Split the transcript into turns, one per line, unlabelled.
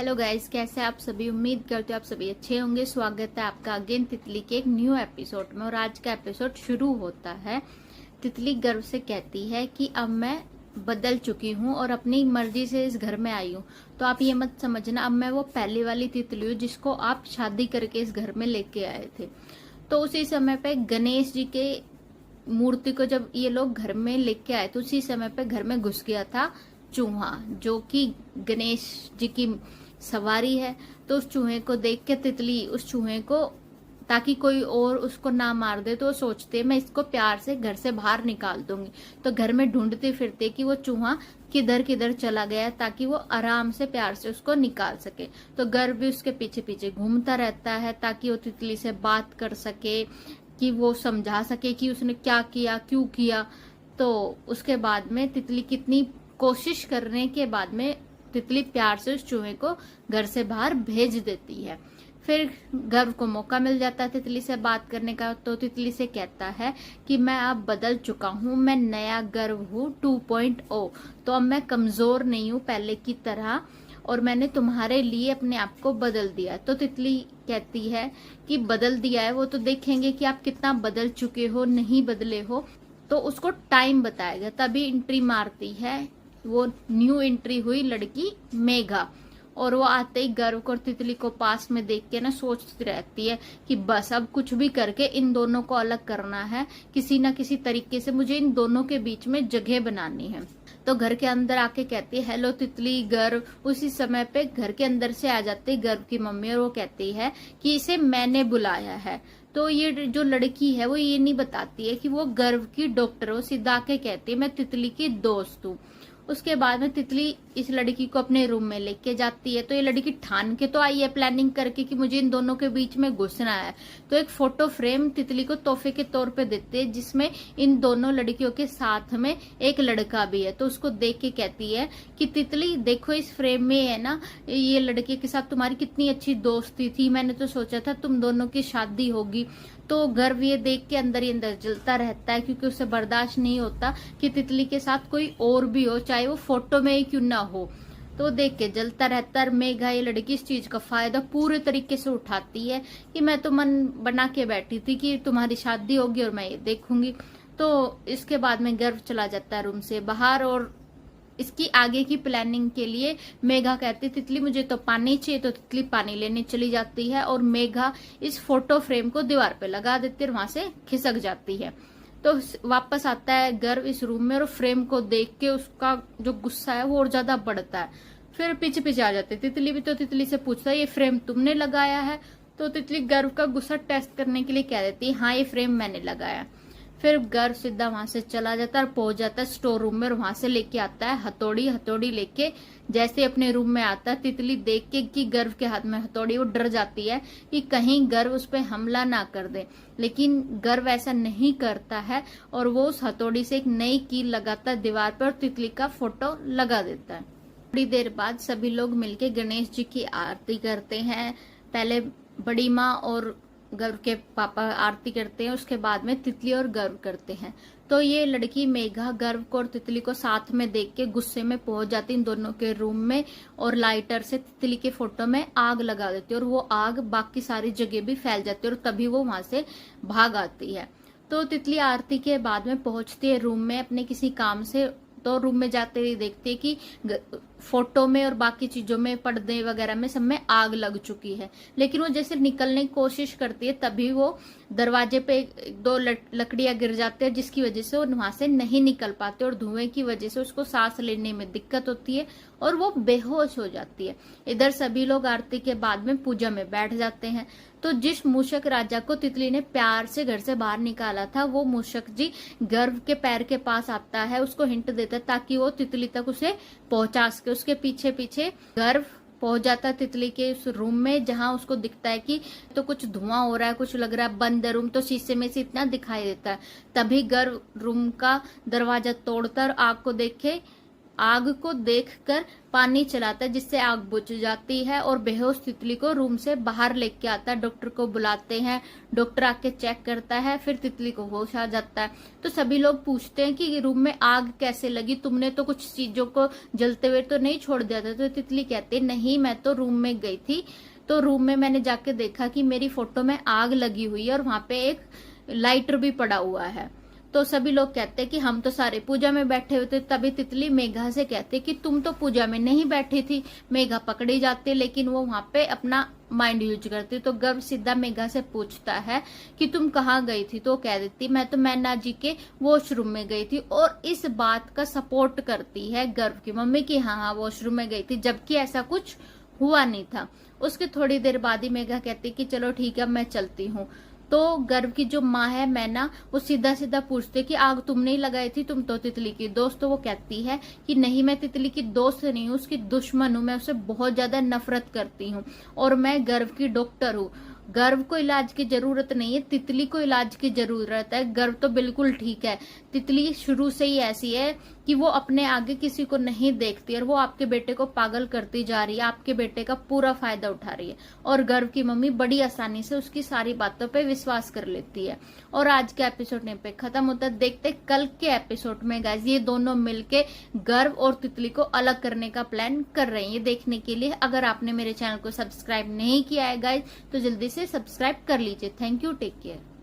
Hello guys, कैसे आप सभी। उम्मीद करते हो आप सभी अच्छे होंगे। स्वागत है आपका अगेन तितली के एक न्यू एपिसोड में। और आज का एपिसोड शुरू होता है। तितली गर्व से कहती है कि अब मैं बदल चुकी हूँ और अपनी मर्जी से इस घर में आई हूँ। तो आप ये मत समझना अब मैं वो पहली वाली तितली हूँ जिसको आप शादी करके इस घर में लेके आए थे। तो उसी समय पे गणेश जी के मूर्ति को जब ये लोग घर में लेके आए तो उसी समय पे घर में घुस गया था चूहा, जो कि गणेश जी की सवारी है। तो उस चूहे को देख के तितली उस चूहे को, ताकि कोई और उसको ना मार दे, तो सोचते मैं इसको प्यार से घर से बाहर निकाल दूंगी। तो घर में ढूंढते फिरते कि वो चूहा किधर किधर चला गया ताकि वो आराम से प्यार से उसको निकाल सके। तो घर भी उसके पीछे पीछे घूमता रहता है ताकि वो तितली से बात कर सके, कि वो समझा सके कि उसने क्या किया, क्यों किया। तो उसके बाद में तितली कितनी कोशिश करने के बाद में तितली प्यार से उस चूहे को घर से बाहर भेज देती है। फिर गर्व को मौका मिल जाता है तितली से बात करने का। तो तितली से कहता है कि मैं अब बदल चुका हूँ, मैं नया गर्व हूँ 2.0। तो अब मैं कमजोर नहीं हूँ पहले की तरह, और मैंने तुम्हारे लिए अपने आप को बदल दिया। तो तितली कहती है कि बदल दिया है, वो तो देखेंगे कि आप कितना बदल चुके हो, नहीं बदले हो तो उसको टाइम बताएगा। तभी एंट्री मारती है वो न्यू एंट्री हुई लड़की मेघा। और वो आते ही गर्व को और तितली को पास में देख के ना सोचती रहती है कि बस अब कुछ भी करके इन दोनों को अलग करना है, किसी ना किसी तरीके से मुझे इन दोनों के बीच में जगह बनानी है। तो घर के अंदर आके कहती है हेलो तितली, गर्व। उसी समय पे घर के अंदर से आ जाती है गर्व की मम्मी और वो कहती है कि इसे मैंने बुलाया है। तो ये जो लड़की है वो ये नहीं बताती है कि वो गर्व की डॉक्टर, वो सीधा के कहती है मैं तितली की दोस्त हूँ। उसके बाद में तितली इस लड़की को अपने रूम में लेके जाती है। तो ये लड़की ठान के तो आई है प्लानिंग करके कि मुझे इन दोनों के बीच में घुसना है। तो एक फोटो फ्रेम तितली को तोहफे के तौर पे देते हैं जिसमें इन दोनों लड़कियों के साथ में एक लड़का भी है। तो उसको देख के कहती है कि तितली देखो इस फ्रेम में है ना, ये लड़के के साथ तुम्हारी कितनी अच्छी दोस्ती थी, मैंने तो सोचा था तुम दोनों की शादी होगी। तो गर्व ये देख के अंदर ही अंदर जलता रहता है, क्योंकि उसे बर्दाश्त नहीं होता कि तितली के साथ कोई और भी हो, चाहे वो फोटो में ही क्यों ना हो। तो देख के जलता रहता है। मेघा ये लड़की इस चीज का फायदा पूरे तरीके से उठाती है कि मैं तो मन बना के बैठी थी कि तुम्हारी शादी होगी और मैं ये देखूंगी। तो इसके बाद में गर्व चला जाता है रूम से बाहर। और इसकी आगे की प्लानिंग के लिए मेघा कहती तितली मुझे तो पानी चाहिए। तो तितली पानी लेने चली जाती है और मेघा इस फोटो फ्रेम को दीवार पे लगा देती है और वहां से खिसक जाती है। तो वापस आता है गर्व इस रूम में और फ्रेम को देख के उसका जो गुस्सा है वो और ज्यादा बढ़ता है। फिर पीछे पीछे आ जाते तितली भी। तो तितली से पूछता है ये फ्रेम तुमने लगाया है। तो तितली गर्व का गुस्सा टेस्ट करने के लिए कह देती है हाँ ये फ्रेम मैंने लगाया। फिर गर्व सीधा वहां से चला जाता है और पहुंच जाता है स्टोर रूम में और वहां से लेके आता है हथौड़ी। हथौड़ी लेके जैसे अपने रूम में आता है तितली देख के कि गर्व के हाथ में हथौड़ी, वो डर जाती है कि कहीं गर्व उस पर हमला ना कर दे। लेकिन गर्व ऐसा नहीं करता है और वो उस हथौड़ी से एक नई कील लगाता है दीवार पर और तितली का फोटो लगा देता है। थोड़ी देर बाद सभी लोग मिलके गणेश जी की आरती करते हैं। पहले बड़ी माँ और गर्व के पापा आरती करते हैं, उसके बाद में तितली और गर्व करते हैं। तो ये लड़की मेघा गर्व को और तितली को साथ में देख के गुस्से में पहुंच जाती इन दोनों के रूम में और लाइटर से तितली के फोटो में आग लगा देती है और वो आग बाकी सारी जगह भी फैल जाती है और तभी वो वहां से भाग आती है। तो तितली आरती के बाद में पहुंचती है रूम में अपने किसी काम से। तो रूम में जाते ही देखते हैं कि फोटो में और बाकी चीजों में, पर्दे वगैरह में सब में आग लग चुकी है। लेकिन वो जैसे निकलने की कोशिश करती है तभी वो दरवाजे पे दो लकड़ियां गिर जाते हैं जिसकी वजह से वो वहां से नहीं निकल पाते और धुएं की वजह से उसको सांस लेने में दिक्कत होती है और वो बेहोश हो जाती है। इधर सभी लोग आरती के बाद में पूजा में बैठ जाते हैं। तो जिस मूषक राजा को तितली ने प्यार से घर से बाहर निकाला था वो मूषक जी गर्व के पैर के पास आता है, उसको हिंट देता है ताकि वो तितली तक उसे पहुंचा सके। उसके पीछे पीछे गर्व पहुंच जाता है तितली के उस रूम में जहां उसको दिखता है कि तो कुछ धुआं हो रहा है, कुछ लग रहा है बंद है रूम। तो शीशे में से इतना दिखाई देता है। तभी गर्व रूम का दरवाजा तोड़कर आग को देखे आग को देखकर पानी चलाता है जिससे आग बुझ जाती है और बेहोश तितली को रूम से बाहर लेके आता है। डॉक्टर को बुलाते हैं, डॉक्टर आके चेक करता है, फिर तितली को होश आ जाता है। तो सभी लोग पूछते हैं कि रूम में आग कैसे लगी, तुमने तो कुछ चीजों को जलते हुए तो नहीं छोड़ दिया था। तो तितली कहती है नहीं, मैं तो रूम में गई थी, तो रूम में मैंने जाके देखा कि मेरी फोटो में आग लगी हुई है और वहां पे एक लाइटर भी पड़ा हुआ है। तो सभी लोग कहते हैं कि हम तो सारे पूजा में बैठे हुए थे। तभी तितली मेघा से कहते कि तुम तो पूजा में नहीं बैठी थी। मेघा पकड़ी जाती लेकिन वो वहां पे अपना माइंड यूज करती। तो गर्व सीधा मेघा से पूछता है कि तुम कहाँ गई थी, तो कह देती मैं तो मैना जी के वॉशरूम में गई थी। और इस बात का सपोर्ट करती है गर्व की मम्मी की हाँ वॉशरूम में गई थी, जबकि ऐसा कुछ हुआ नहीं था। उसके थोड़ी देर बाद ही मेघा कहती कि चलो ठीक है मैं चलती हूँ। तो गर्व की जो माँ है मैना, वो सीधा सीधा पूछते कि आग तुमने ही लगाई थी, तुम तो तितली की दोस्त। तो वो कहती है कि नहीं, मैं तितली की दोस्त नहीं हूँ, उसकी दुश्मन हूँ, मैं उससे बहुत ज्यादा नफरत करती हूँ और मैं गर्व की डॉक्टर हूँ। गर्व को इलाज की जरूरत नहीं है, तितली को इलाज की जरूरत है। गर्व तो बिल्कुल ठीक है, तितली शुरू से ही ऐसी है कि वो अपने आगे किसी को नहीं देखती और वो आपके बेटे को पागल करती जा रही है, आपके बेटे का पूरा फायदा उठा रही है। और गर्व की मम्मी बड़ी आसानी से उसकी सारी बातों पे विश्वास कर लेती है। और आज का एपिसोड ने पे खत्म होता है। देखते कल के एपिसोड में गाइस ये दोनों मिलके गर्व और तितली को अलग करने का प्लान कर रहे हैं। ये देखने के लिए अगर आपने मेरे चैनल को सब्सक्राइब नहीं किया है गाइस तो जल्दी से सब्सक्राइब कर लीजिए। Thank you, take care.